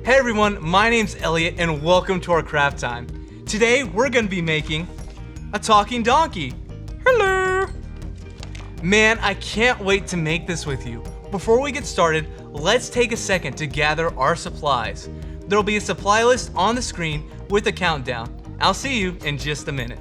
Hey everyone, my name's Elliot and welcome to our craft time. Today we're gonna be making a talking donkey. Hello! Man, I can't wait to make this with you. Before we get started, let's take a second to gather our supplies. There'll be a supply list on the screen with a countdown. I'll see you in just a minute.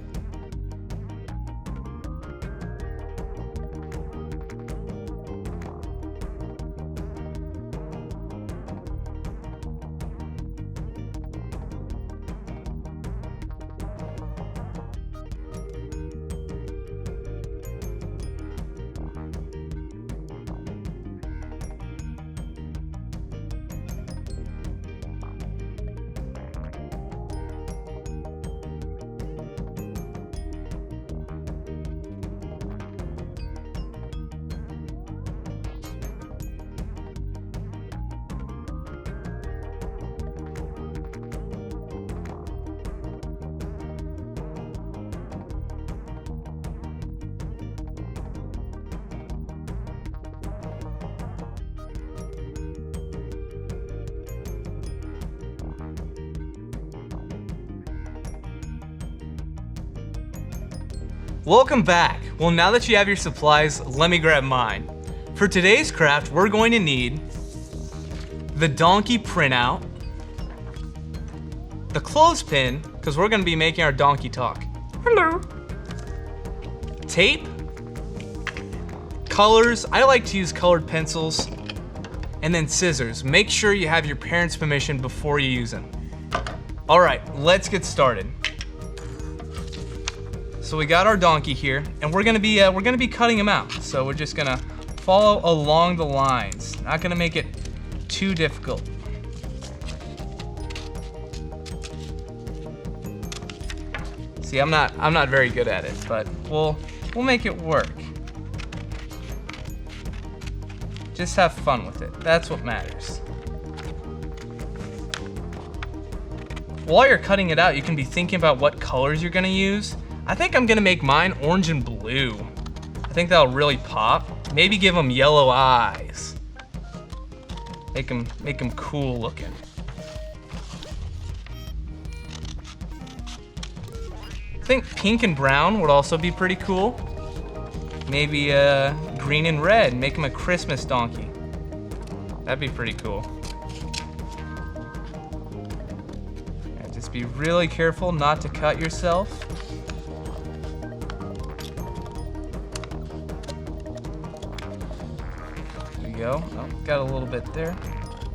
Welcome back. Well, now that you have your supplies, let me grab mine. For today's craft, we're going to need the donkey printout, the clothespin, because we're going to be making our donkey talk. Hello. Tape, colors, I like to use colored pencils, and then scissors. Make sure you have your parents' permission before you use them. All right, let's get started. So we got our donkey here, and we're gonna be cutting him out. So we're just gonna follow along the lines. Not gonna make it too difficult. See, I'm not very good at it, but we'll make it work. Just have fun with it. That's what matters. While you're cutting it out, you can be thinking about what colors you're gonna use. I think I'm gonna make mine orange and blue. I think that'll really pop. Maybe give them yellow eyes. Make them cool looking. I think pink and brown would also be pretty cool. Maybe green and red, make him a Christmas donkey. That'd be pretty cool. And just be really careful not to cut yourself. Go. Oh, got a little bit there.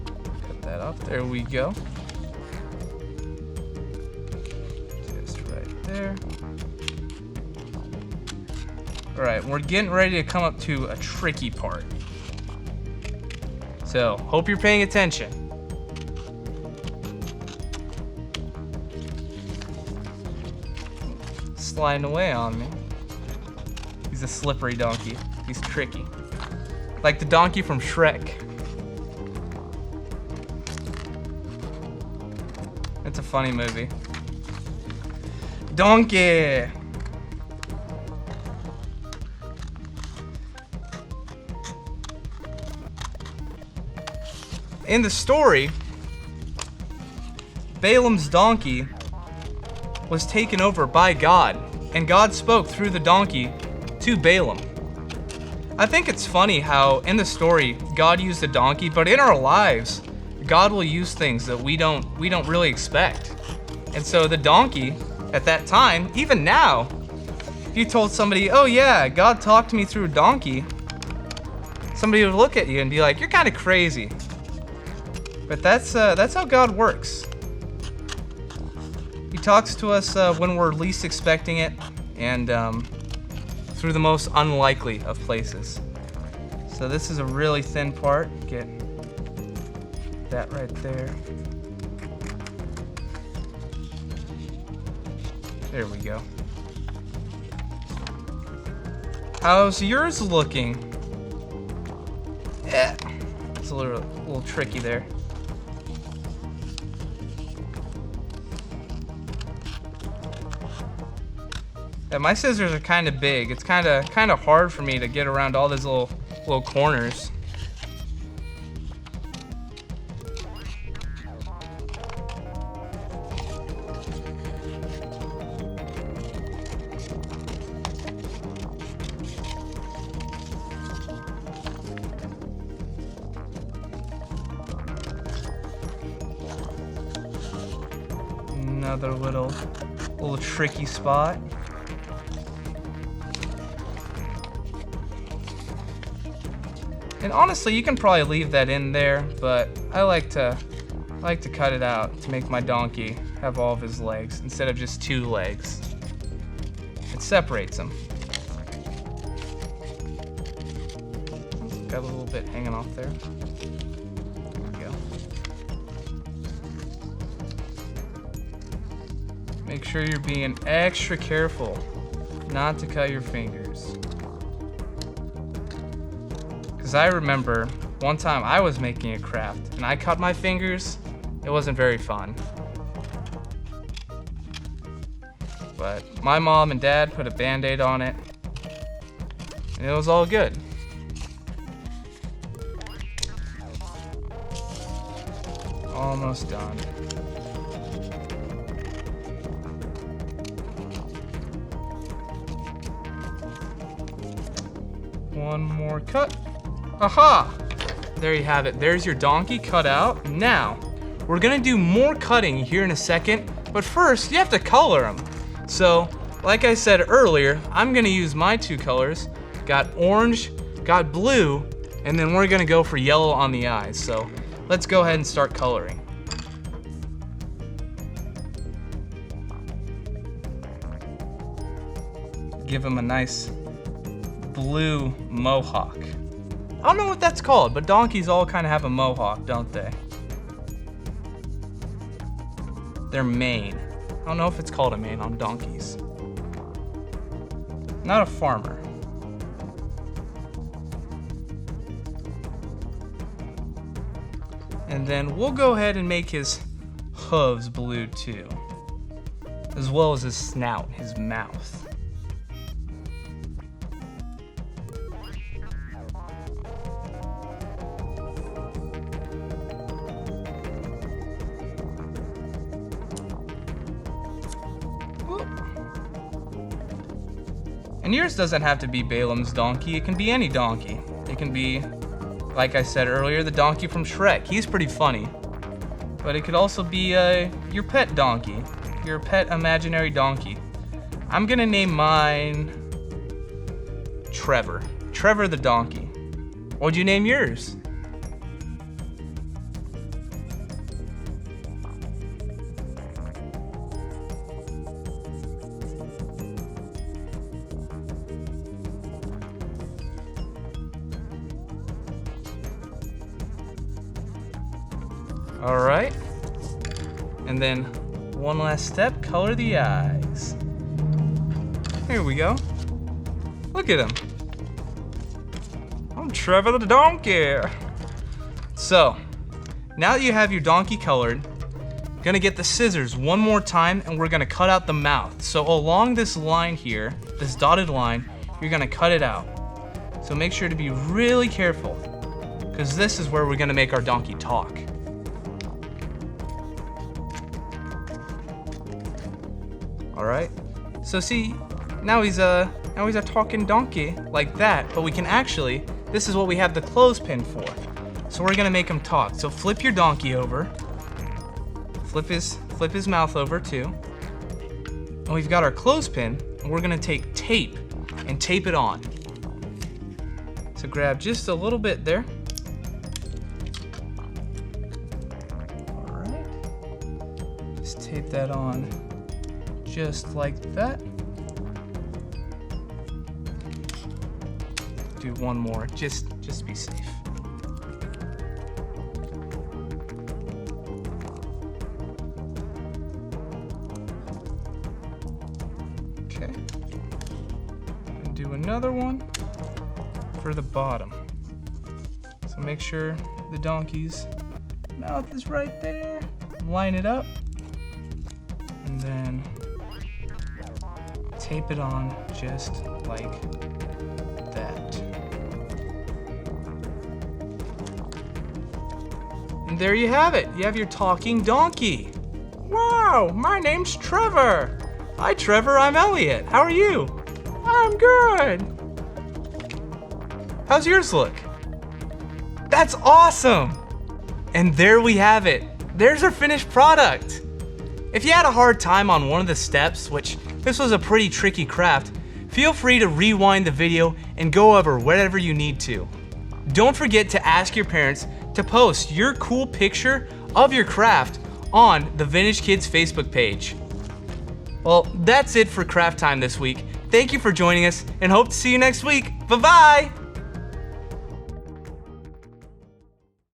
Cut that off. There we go. Just right there. All right, we're getting ready to come up to a tricky part. So, hope you're paying attention. Sliding away on me. He's a slippery donkey. He's tricky. Like the donkey from Shrek. It's a funny movie. Donkey! In the story, Balaam's donkey was taken over by God, and God spoke through the donkey to Balaam. I think it's funny how in the story God used a donkey, but in our lives, God will use things that we don't really expect. And so the donkey at that time, even now, if you told somebody, "Oh yeah, God talked to me through a donkey," somebody would look at you and be like, "You're kind of crazy." But that's how God works. He talks to us when we're least expecting it, and through the most unlikely of places. So this is a really thin part. Get that right there. There we go. How's yours looking? Yeah, it's a little tricky there. Yeah, my scissors are kind of big. It's kind of hard for me to get around all these little corners. another little tricky spot. And honestly, you can probably leave that in there, but I like to cut it out to make my donkey have all of his legs instead of just 2 legs. It separates them. Got a little bit hanging off there. There we go. Make sure you're being extra careful not to cut your fingers. Because I remember one time I was making a craft and I cut my fingers. It wasn't very fun. But my mom and dad put a Band-Aid on it and it was all good. Almost done. One more cut. Aha! There you have it. There's your donkey cut out. Now, we're gonna do more cutting here in a second, but first you have to color them. So, like I said earlier, I'm gonna use my 2 colors. Got orange, got blue, and then we're gonna go for yellow on the eyes. So, let's go ahead and start coloring. Give him a nice blue mohawk. I don't know what that's called, but donkeys all kind of have a mohawk, don't they? Their mane. I don't know if it's called a mane on donkeys. Not a farmer. And then we'll go ahead and make his hooves blue too, as well as his snout, his mouth. And yours doesn't have to be Balaam's donkey, it can be any donkey. It can be, like I said earlier, the donkey from Shrek. He's pretty funny. But it could also be your pet donkey, your pet imaginary donkey. I'm gonna name mine Trevor. Trevor the donkey. What'd you name yours? All right, and then one last step, color the eyes. Here we go. Look at him. I'm Trevor the donkey. So, now that you have your donkey colored, you're gonna get the scissors one more time and we're gonna cut out the mouth. So along this line here, this dotted line, you're gonna cut it out. So make sure to be really careful, because this is where we're gonna make our donkey talk. All right, so see, now he's a talking donkey like that, but we can actually, this is what we have the clothespin for. So we're gonna make him talk. So flip your donkey over, flip his mouth over too. And we've got our clothespin, and we're gonna take tape and tape it on. So grab just a little bit there. All right, just tape that on. Just like that. Do one more, just be safe. Okay. And do another one for the bottom. So make sure the donkey's mouth is right there. Line it up. And then tape it on just like that. And there you have it. You have your talking donkey. Wow, my name's Trevor. Hi, Trevor, I'm Elliot. How are you? I'm good. How's yours look? That's awesome. And there we have it. There's our finished product. If you had a hard time on one of the steps, which this was a pretty tricky craft, feel free to rewind the video and go over whatever you need to. Don't forget to ask your parents to post your cool picture of your craft on the Vintage Kids Facebook page. Well, that's it for craft time this week. Thank you for joining us and hope to see you next week. Bye-bye!